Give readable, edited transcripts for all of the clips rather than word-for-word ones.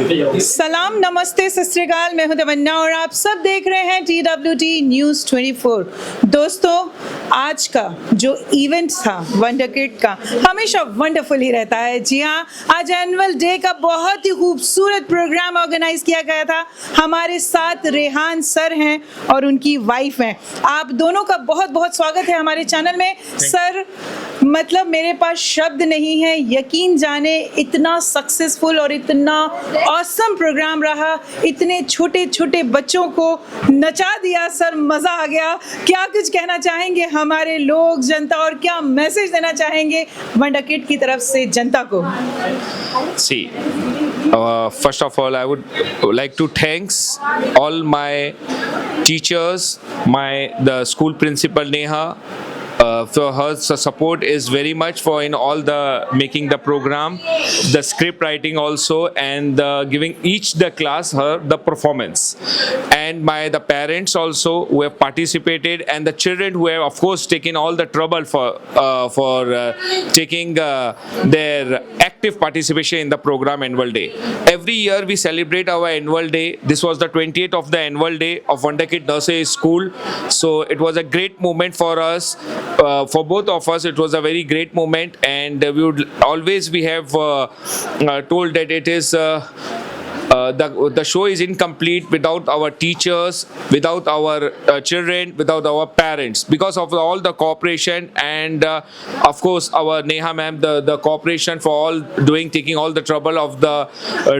सलाम, नमस्ते, सत श्री अकाल। मैं हूं तमन्ना और आप सब देख रहे हैं TWT न्यूज़ 24। दोस्तों, आज का जो इवेंट था वंडर किड का हमेशा वंडरफुल ही रहता है। जी हाँ, आज एनुअल डे का बहुत ही खूबसूरत प्रोग्राम ऑर्गेनाइज किया गया था। हमारे साथ रेहान सर हैं और उनकी वाइफ हैं। आप दोनों का बहुत बहुत स्वागत है हमारे चैनल में। सर, मतलब मेरे पास शब्द नहीं है, यकीन जाने इतना सक्सेसफुल और इतना ऑसम प्रोग्राम रहा। इतने छोटे छोटे बच्चों को नचा दिया सर, मज़ा आ गया। क्या कुछ कहना चाहेंगे हमारे लोग, जनता, और क्या मैसेज देना चाहेंगे वंडर किड की तरफ से जनता को? See, first of all, I would like to thanks all my teachers, the school principal Neha. For her support is very much for in all the making the program, the script writing also, and giving each the class her the performance, and the parents also who have participated, and the children who have of course taken all the trouble for taking their active participation in the program annual day. Every year we celebrate our annual day. This was the 20th of the annual day of Wonder Kid Nursery School, so it was a great moment for us. For both of us, it was a very great moment, and we have told that it is the show is incomplete without our teachers, without our children, without our parents, because of all the cooperation and of course our Neha ma'am, the cooperation for all taking all the trouble of the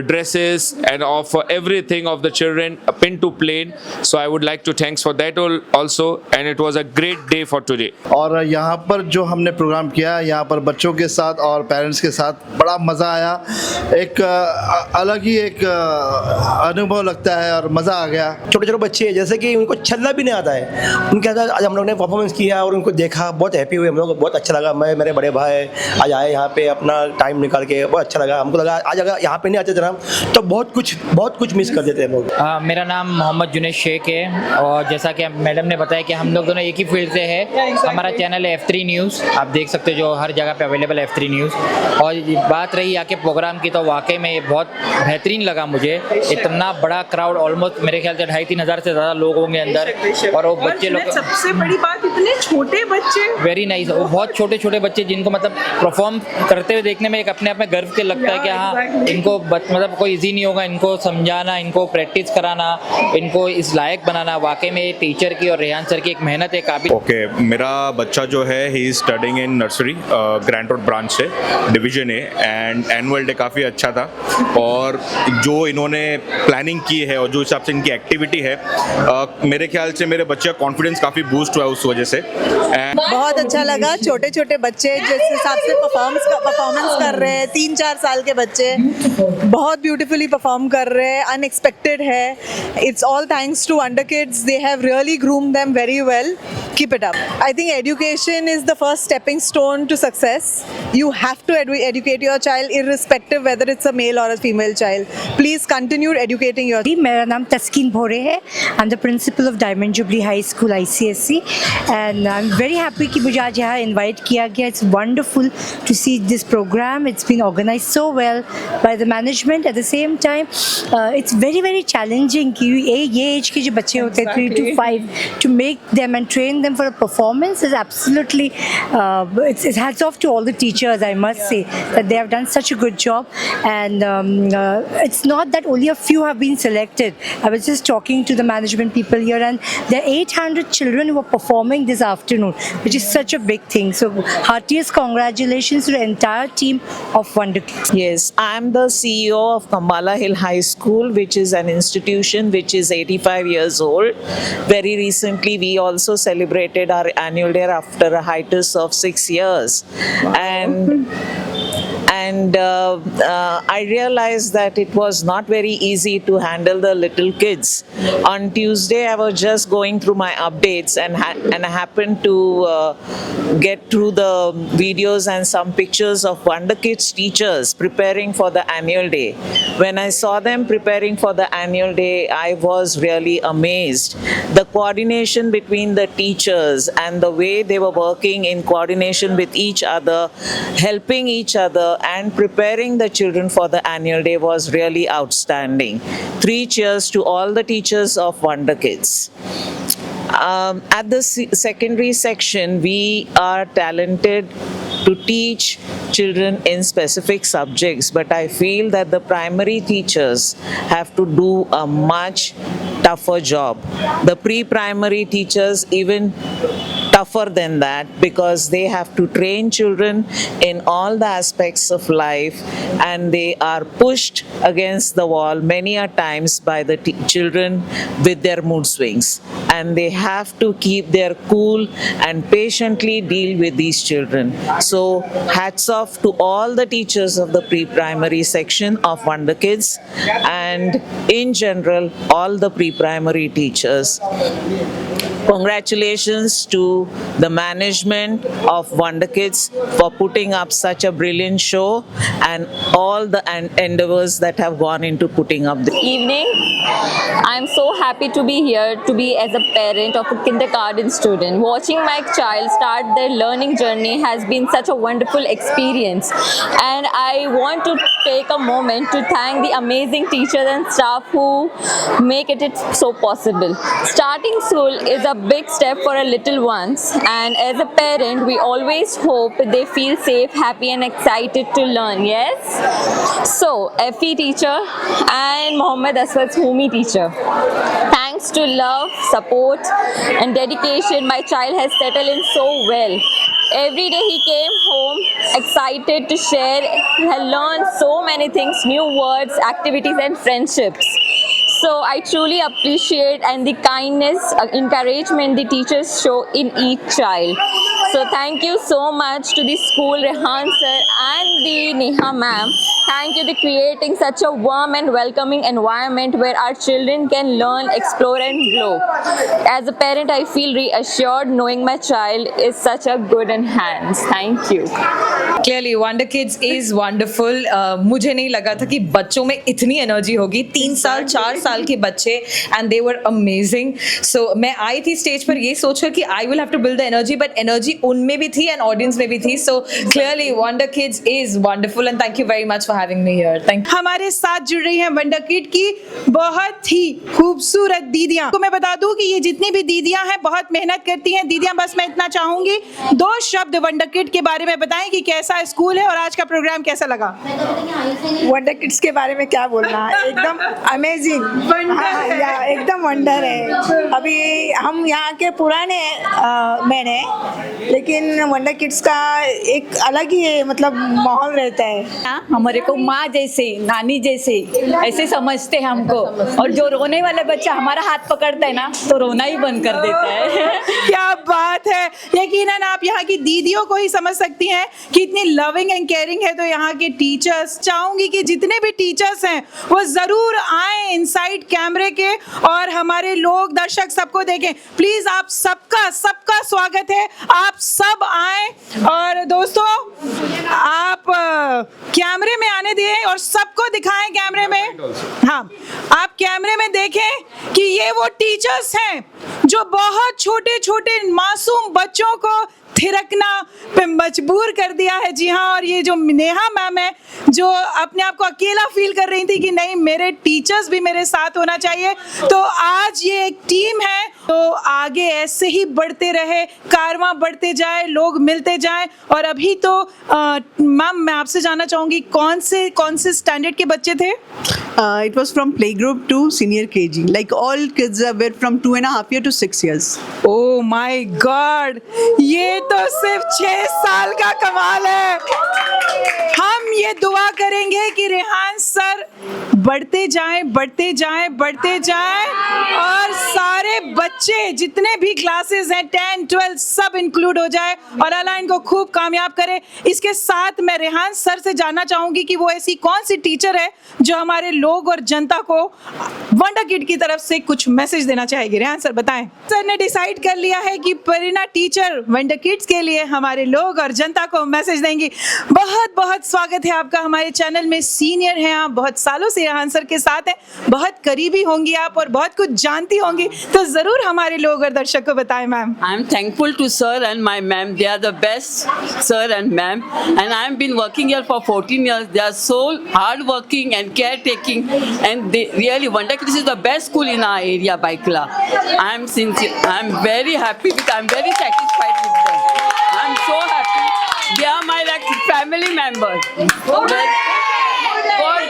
dresses and of everything of the children pin to plane. So I would like to thanks for that also, and it was a great day for today. और यहाँ पर जो हमने programme किया, यहाँ पर बच्चों के साथ और पेरेंट्स के साथ बड़ा मज़ा आया। एक अलग ही एक अनुभव लगता है और मज़ा आ गया। छोटे छोटे बच्चे जैसे कि उनको चलना भी नहीं आता है, उनके साथ आज हम लोग ने परफॉर्मेंस किया और उनको देखा, बहुत हैप्पी हुए हम लोग, बहुत अच्छा लगा। मैं, मेरे बड़े भाई आज आए यहाँ पे अपना टाइम निकाल के, बहुत अच्छा लगा। हमको लगा आज अगर यहाँ पे नहीं आते थे ना तो बहुत कुछ मिस कर देते हम लोग। मेरा नाम मोहम्मद जुनेद शेख है और जैसा कि मैडम ने बताया कि हम लोग दोनों एक ही फील्ड से है। हमारा चैनल है F3 न्यूज़, आप देख सकते हो, जो हर जगह पे अवेलेबल है F3 न्यूज़। और बात रही आके प्रोग्राम की, तो वाकई में ये बहुत बेहतरीन लगा मुझे। इतना बड़ा क्राउड, ऑलमोस्ट मेरे ख्याल से 2,500-3,000 से ज़्यादा लोग होंगे अंदर, और वो बच्चे लोग, सबसे बड़ी बात, इतने छोटे बच्चे, वेरी नाइस। वो बहुत छोटे छोटे बच्चे जिनको मतलब परफॉर्म करते हुए देखने में एक अपने आप में गर्व के लगता है कि हाँ, इनको मतलब कोई इजी नहीं होगा इनको समझाना, इनको प्रैक्टिस कराना, इनको इस लायक बनाना। वाकई में टीचर की और रेहान सर की एक मेहनत है काबिल। ओके, मेरा बच्चा जो है he is studying in nursery, grand road branch से, division A, and annual day काफ़ी अच्छा था। और जो इन्होंने प्लानिंग की है और जो हिसाब से इनकी एक्टिविटी है, मेरे ख्याल से मेरे बच्चे का कॉन्फिडेंस काफ़ी बूस्ट हुआ उस वजह से। बहुत अच्छा लगा। छोटे छोटे बच्चे जिस हिसाब से परफॉर्मेंस कर रहे हैं, 3-4 साल के बच्चे बहुत ब्यूटीफुली परफॉर्म कर रहे हैं, अनएक्सपेक्टेड है। It's all thanks to Wonder Kids, they have really groomed them very well. Keep it up. I think education is the first stepping stone to success. You have to educate your child irrespective whether it's a male or a female child. Please continue educating your child. मेरा नाम तस्कीन भोरे है। I'm the principal of Diamond Jubilee High School ICSC, and I'm very happy कि मुझे आज यहाँ invite किया गया। It's wonderful to see this program. It's been organized so well by the management. At the same time, it's very challenging कि ये age के जो बच्चे होते हैं 3 to 5 to make them and train them for a performance is absolutely it's hats off to all the teachers. I must say that they have done such a good job, and it's not that only a few have been selected. I was just talking to the management people here, and there are 800 children who are performing this afternoon, which is such a big thing. So heartiest congratulations to the entire team of Wonder Kids. Yes, I am the CEO of Kambala Hill High School, which is an institution which is 85 years old. Very recently we also celebrated our annual day after a hiatus of 6 years, and I realized that it was not very easy to handle the little kids. On Tuesday, I was just going through my updates and I happened to get through the videos and some pictures of Wonder Kids teachers preparing for the annual day. When I saw them preparing for the annual day, I was really amazed. The the coordination between the teachers and the way they were working in coordination with each other, helping each other and preparing the children for the annual day was really outstanding. 3 cheers to all the teachers of Wonder Kids. At the secondary section, we are talented to teach children in specific subjects, but I feel that the primary teachers have to do a much tougher job. The pre-primary teachers even tougher than that, because they have to train children in all the aspects of life, and they are pushed against the wall many a times by the children with their mood swings, and they have to keep their cool and patiently deal with these children. So hats off to all the teachers of the pre-primary section of Wonder Kids, and in general all the pre-primary teachers. Congratulations to the management of Wonder Kids for putting up such a brilliant show, and all the endeavors that have gone into putting up the evening. I'm so happy to be here, to be as a parent of a kindergarten student. Watching my child start their learning journey has been such a wonderful experience, and I want to take a moment to thank the amazing teachers and staff who make it so possible. Starting school is a big step for our little ones, and as a parent we always hope they feel safe, happy and excited to learn. Yes? So FE teacher and Mohammed Aswad's Humi teacher, thanks to love, support and dedication, my child has settled in so well. Every day he came home excited to share. He had learned so many things, new words, activities and friendships. So I truly appreciate and the kindness, encouragement the teachers show in each child. So thank you so much to the school, Rehan sir and the Neha ma'am. Thank you for creating such a warm and welcoming environment where our children can learn, explore and grow. As a parent, I feel reassured knowing my child is such a good in hands. Thank you. Clearly, Wonder Kids is wonderful. मुझे नहीं लगा था कि बच्चों में इतनी energy होगी. 3 साल 4 साल के बच्चे, and they were amazing. So मैं आई थी स्टेज पर ये सोचकर कि I will have to build the energy, but energy उनमें भी थी and audience में भी थी. So clearly, Wonder Kids is wonderful, and thank you very much for having me here. Thank you. हमारे साथ जुड़ रही हैं वंडर किड की बहुत ही खूबसूरत दीदियां. तो मैं बता दूं कि ये जितनी भी दीदियां हैं बहुत मेहनत करती हैं. दीदियां, बस मैं इतना चाहूंगी 2 शब्द वंडर किड के बारे में बताएं कि कैसा स्कूल है और आज का प्रोग्राम कैसा लगा. वंडर किड्स के बारे में क्या बोलना, एकदम अमेजिंग, एकदम वंडर है. अभी हम यहाँ के पुराने मैन हैं, लेकिन वंडर किड्स का एक अलग ही मतलब माहौल रहता है. हमारे को माँ जैसे, नानी जैसे ऐसे समझते हैं हमको, और जो रोने वाला बच्चा हमारा हाथ पकड़ता है ना तो रोना ही बंद कर देता है. क्या बात है. यकीनन आप यहाँ की दीदियों को ही समझ सकती हैं कि इतनी लविंग एंड केयरिंग है. तो यहाँ के टीचर्स, चाहूंगी कि जितने भी टीचर्स हैं वो जरूर आए इनसाइड कैमरे के और हमारे लोग दर्शक सबको देखें. प्लीज आप सबका स्वागत है, आप सब आए. और दोस्तों आप कैमरे में आने दिए और सबको दिखाएं कैमरे में. हाँ, आप कैमरे में देखें कि ये वो टीचर्स हैं जो बहुत छोटे छोटे मासूम बच्चों को थिरकना पे मजबूर कर दिया है. जी हाँ, और ये जो नेहा मैम है जो अपने आप को अकेला फील कर रही थी कि नहीं, मेरे टीचर्स भी मेरे साथ होना चाहिए. तो आज ये एक टीम है, तो आगे ऐसे ही बढ़ते रहे, कारवां बढ़ते जाए, लोग मिलते जाएं. और अभी तो मैम मैं आपसे जानना चाहूँगी कौन से स्टैंडर्ड के बच्चे थे? It was from playgroup to senior KG. Like all kids were from 2.5 years to 6 years. Oh my God! ये तो सिर्फ 6 साल का कमाल है. हम ये दुआ करेंगे कि रेहान सर बढ़ते जाएं, बढ़ते जाएं, बढ़ते जाएं और सारे बच्चे जितने भी क्लासेस हैं 10, 12 सब इंक्लूड हो जाए और अल्लाह इनको खूब कामयाब करे. इसके साथ मैं रेहान सर से जानना चाहूँगी कि वो ऐसी कौन सी टीचर है जो हमारे लोग और जनता को वंडर किड की तरफ से कुछ मैसेज देना चाहेगी. रेहान सर बताएं. सर ने डिसाइड कर लिया है कि परिणा टीचर वंडर किड्स के लिए हमारे लोग और जनता को मैसेज देंगी. बहुत बहुत स्वागत है आपका हमारे चैनल में. सीनियर हैं आप, बहुत सालों से रेहान सर के साथ हैं, बहुत करीबी होंगी आप और बहुत कुछ जानती होंगी. तो तो जरूर हमारे लोग और दर्शक को बताएं ma'am. I am thankful to sir and my ma'am. They are the best, sir and ma'am. And I have been working here for 14 years. They are so hardworking and caretaking, and they really wonder. This is the best school in our area, Baikla. I am sincere. I am very happy with. I am very satisfied with them. I am so happy. They are my like family members. God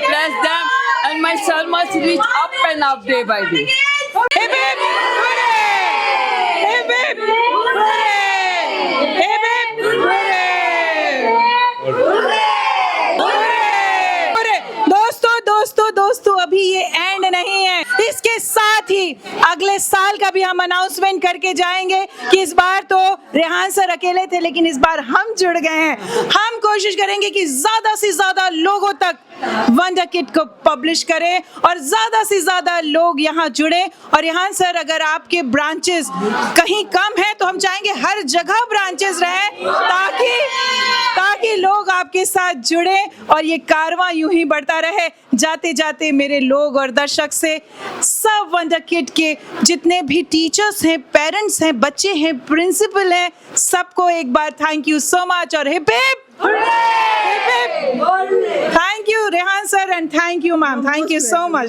bless them. And my son must reach up and up day by day. Hip hip hooray! Hip hip hooray! Hip hip hooray! दोस्तों अभी ये and नहीं है। इसके साथ ही अगले साल का भी हम अनाउंसमेंट करके जाएंगे कि इस बार तो रेहान सर अकेले थे, लेकिन इस बार हम जुड़ गए हैं। हम कोशिश करेंगे कि ज्यादा से ज्यादा लोगों तक वंडर किड को पब्लिश करें और ज्यादा से ज्यादा लोग यहाँ जुड़े। और रेहान सर, अगर आपके ब्रांचेस कहीं कम है तो हम चाहेंगे हर जगह ब्रांचेस रहे ताकि लोग आपके साथ जुड़े और ये कारवां यूं ही बढ़ता रहे। जाते जाते मेरे लोग और दर्शक से सब वंडर किड के जितने भी टीचर्स हैं, पेरेंट्स हैं, बच्चे हैं, प्रिंसिपल हैं, सबको एक बार थैंक यू सो मच और hip hip thank you Rehan sir and thank you ma'am, thank you so much.